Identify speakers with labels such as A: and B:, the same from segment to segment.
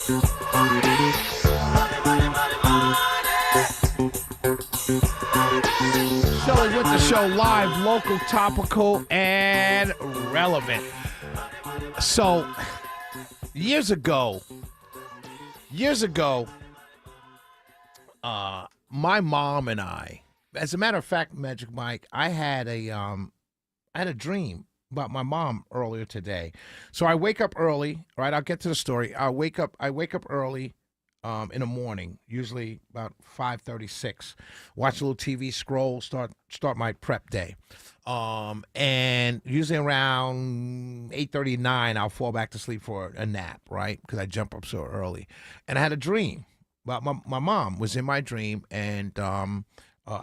A: Shelley with the show, live, local, topical, and relevant. So, years ago, my mom and I, as a matter of fact, Magic Mike, I had a dream about my mom earlier today. So I wake up early, right? I'll get to the story. I wake up early in the morning, usually about 5:36. Watch a little TV, scroll, start my prep day. And usually around 8:39, I'll fall back to sleep for a nap, right? Because I jump up so early. And I had a dream about my mom was in my dream, and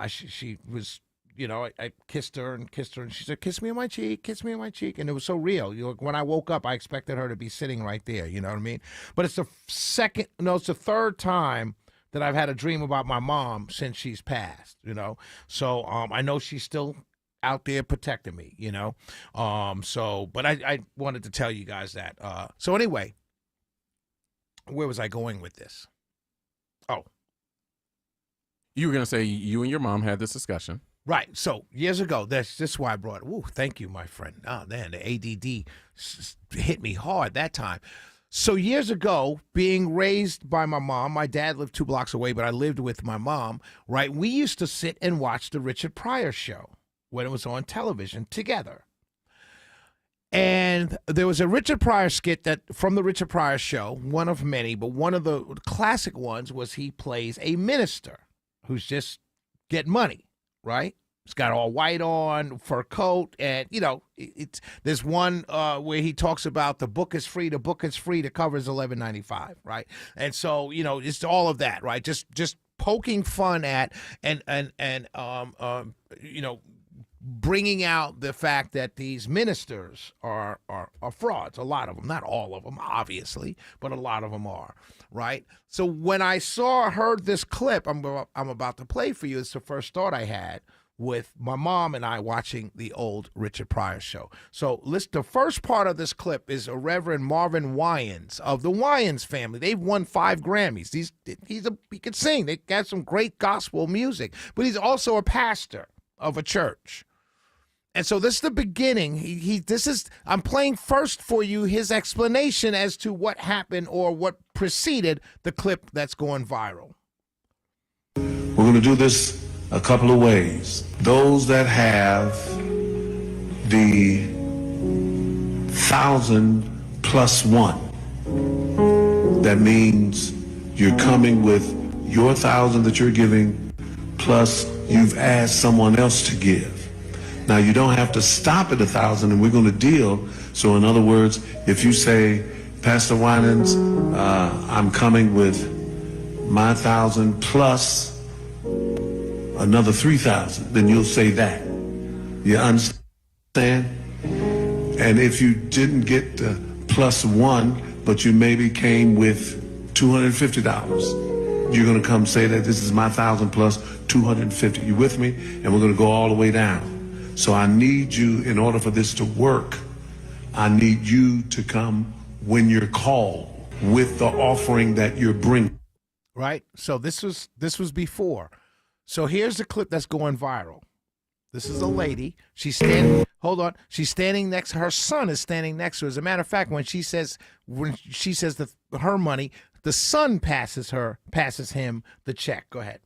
A: she was, I kissed her, and she said, kiss me on my cheek, and it was so real. When I woke up, I expected her to be sitting right there, you know what I mean? But it's the third time that I've had a dream about my mom since she's passed, So I know she's still out there protecting me, but I wanted to tell you guys that. So anyway, where was I going with this? Oh.
B: You were going to say you and your mom had this discussion.
A: Right. So years ago, that's why I brought it. Ooh, thank you, my friend. Oh, man, the ADD hit me hard that time. So years ago, being raised by my mom, my dad lived 2 blocks away, but I lived with my mom, right? We used to sit and watch the Richard Pryor show when it was on television together. And there was a Richard Pryor skit from the Richard Pryor show, one of many, but one of the classic ones was he plays a minister who's just getting money, right? He's got all white on, fur coat, and, there's one where he talks about the book is free, the cover is $11.95, right? And so, it's all of that, right? Just poking fun at and bringing out the fact that these ministers are frauds. A lot of them, not all of them, obviously, but a lot of them are, right? So when I heard this clip I'm about to play for you, it's the first thought I had with my mom and I watching the old Richard Pryor show. So the first part of this clip is a Reverend Marvin Winans of the Winans family. They've won 5 Grammys. He could sing. They got some great gospel music, but he's also a pastor of a church. And so this is the beginning. I'm playing first for you his explanation as to what happened or what preceded the clip that's going viral.
C: We're going to do this a couple of ways. Those that have the 1,000 plus 1, that means you're coming with your 1,000 that you're giving, plus you've asked someone else to give. Now, you don't have to stop at 1,000, and we're going to deal. So, in other words, if you say, Pastor Winans, I'm coming with my 1,000 plus another 3,000, then you'll say that. You understand? And if you didn't get the plus 1, but you maybe came with $250, you're going to come say that this is my 1,000 plus 250. You with me? And we're going to go all the way down. So I need you, in order for this to work, I need you to come when you're called with the offering that you're bringing.
A: Right? So this was before. So here's the clip that's going viral. This is a lady. She's standing. Hold on. She's standing next. Her son is standing next to her. As a matter of fact, when she says her money, the son passes him the check. Go ahead.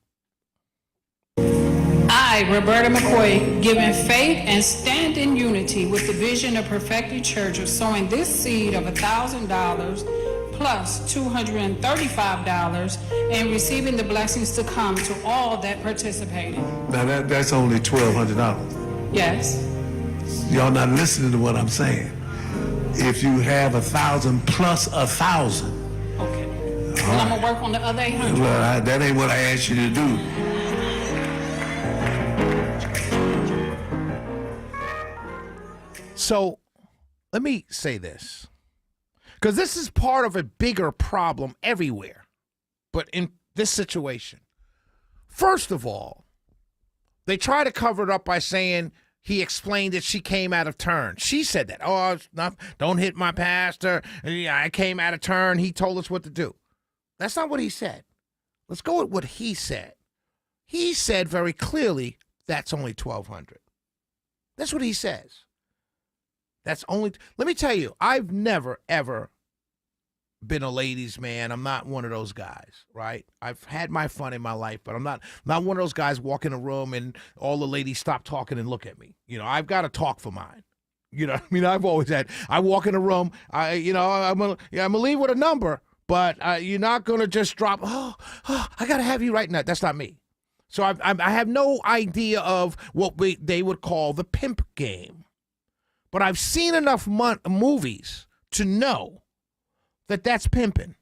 D: I, Roberta McCoy, given faith and stand in unity with the vision of Perfected Church of sowing this seed of $1,000 plus $235 and receiving the blessings to come to all that participated.
C: Now that's only $1,200.
D: Yes.
C: Y'all not listening to what I'm saying. If you have 1,000 plus 1,000.
D: Okay. Well, I'm gonna work on the other 800.
C: Well, that ain't what I asked you to do.
A: So let me say this, because this is part of a bigger problem everywhere, but in this situation. First of all, they try to cover it up by saying he explained that she came out of turn. She said that. Oh, it's not, don't hit my pastor. I came out of turn. He told us what to do. That's not what he said. Let's go with what he said. He said very clearly that's only $1,200. That's what he says. That's only. Let me tell you, I've never ever been a ladies' man. I'm not one of those guys, right? I've had my fun in my life, but I'm not one of those guys walk in a room and all the ladies stop talking and look at me. You know, I've got to talk for mine. You know what I mean? I've always had. I walk in a room. I'm gonna leave with a number, but you're not gonna just drop. Oh, I gotta have you right now. That's not me. So I have no idea of what they would call the pimp game. But I've seen enough movies to know that that's pimping.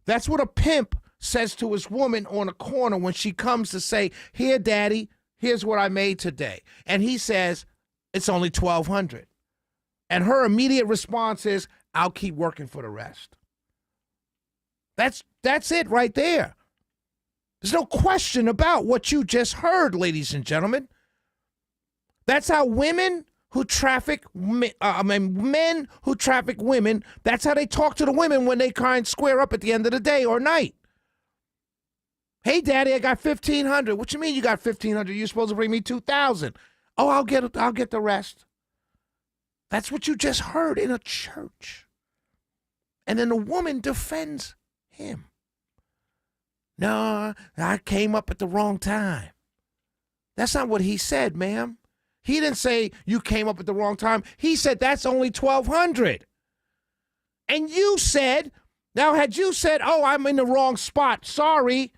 A: That's what a pimp says to his woman on a corner when she comes to say, "Here, daddy, here's what I made today." And he says, "It's only $1,200." And her immediate response is, "I'll keep working for the rest." That's it right there. There's no question about what you just heard, ladies and gentlemen. That's how women who traffic men who traffic women, that's how they talk to the women when they kind of square up at the end of the day or night. "Hey, daddy, I got $1,500. What you mean you got $1,500? You're supposed to bring me $2,000. Oh, I'll get the rest." That's what you just heard in a church. And then the woman defends him. "No, I came up at the wrong time." That's not what he said, ma'am. He didn't say you came up at the wrong time. He said that's only $1,200. And you said, now had you said, "Oh, I'm in the wrong spot, sorry,"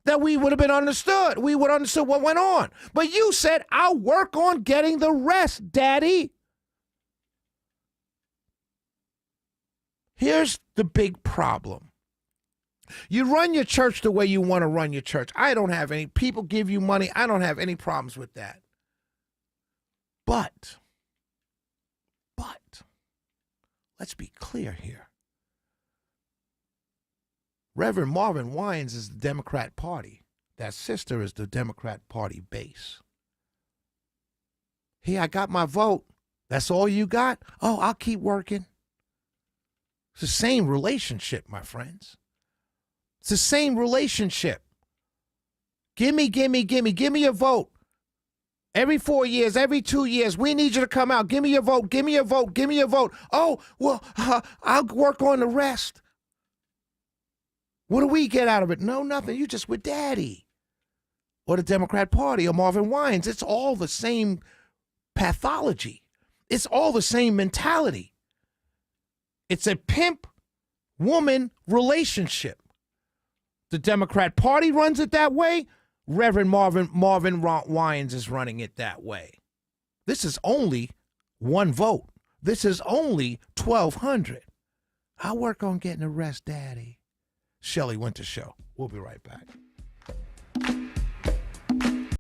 A: that we would have been understood. We would have understood what went on. But you said, "I'll work on getting the rest, daddy." Here's the big problem. You run your church the way you want to run your church. I don't have any. People give you money. I don't have any problems with that. But, let's be clear here. Reverend Marvin Winans is the Democrat Party. That sister is the Democrat Party base. "Hey, I got my vote. That's all you got? Oh, I'll keep working." It's the same relationship, my friends. It's the same relationship. Give me a vote. Every 4 years, every 2 years, we need you to come out. Give me your vote, give me your vote, give me your vote. Oh, well, I'll work on the rest. What do we get out of it? No, nothing. You just with daddy. Or the Democrat Party or Marvin Winans. It's all the same pathology. It's all the same mentality. It's a pimp-woman relationship. The Democrat Party runs it that way. Reverend Marvin Winans is running it that way. This is only one vote. This is only $1,200. I'll work on getting the rest, daddy. Shelley Winter Show. We'll be right back.